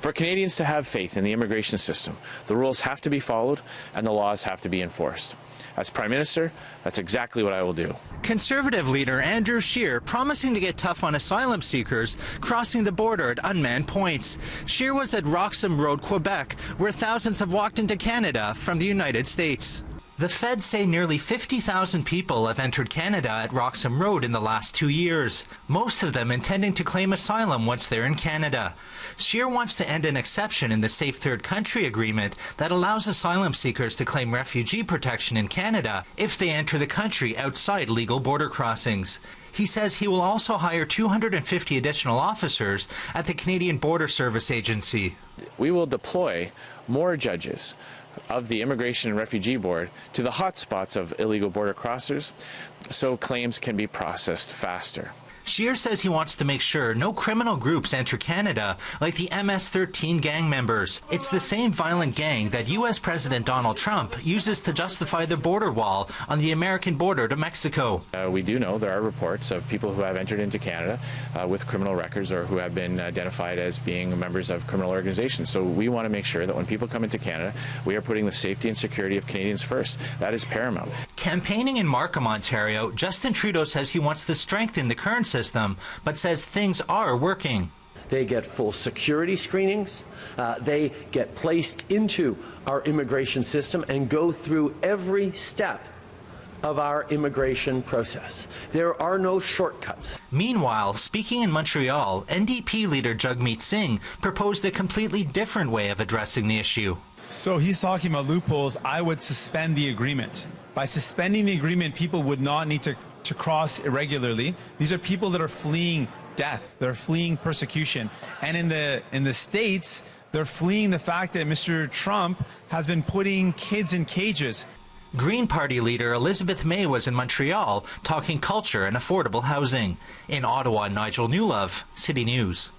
For Canadians to have faith in the immigration system, the rules have to be followed and the laws have to be enforced. As Prime Minister, that's exactly what I will do. Conservative leader Andrew Scheer promising to get tough on asylum seekers crossing the border at unmanned points. Scheer was at Roxham Road, Quebec, where thousands have walked into Canada from the United States. The feds say nearly 50,000 people have entered Canada at Roxham Road in the last 2 years, most of them intending to claim asylum once they're in Canada. Scheer wants to end an exception in the Safe Third Country Agreement that allows asylum seekers to claim refugee protection in Canada if they enter the country outside legal border crossings. He says he will also hire 250 additional officers at the Canadian Border Service Agency. We will deploy more judges of the Immigration and Refugee Board to the hotspots of illegal border crossers so claims can be processed faster. Scheer says he wants to make sure no criminal groups enter Canada like the MS-13 gang members. It's the same violent gang that U.S. President Donald Trump uses to justify the border wall on the American border to Mexico. We do know there are reports of people who have entered into Canada with criminal records or who have been identified as being members of criminal organizations. So we want to make sure that when people come into Canada, we are putting the safety and security of Canadians first. That is paramount. Campaigning in Markham, Ontario, Justin Trudeau says he wants to strengthen the current system, but says things are working. They get full security screenings. They get placed into our immigration system and go through every step of our immigration process. There are no shortcuts. Meanwhile, speaking in Montreal, NDP leader Jagmeet Singh proposed a completely different way of addressing the issue. So he's talking about loopholes. I would suspend the agreement. By suspending the agreement, people would not need to cross irregularly. These are people that are fleeing death. They're fleeing persecution. And in the States, they're fleeing the fact that Mr. Trump has been putting kids in cages. Green Party leader Elizabeth May was in Montreal talking culture and affordable housing. In Ottawa, Nigel Newlove, City News.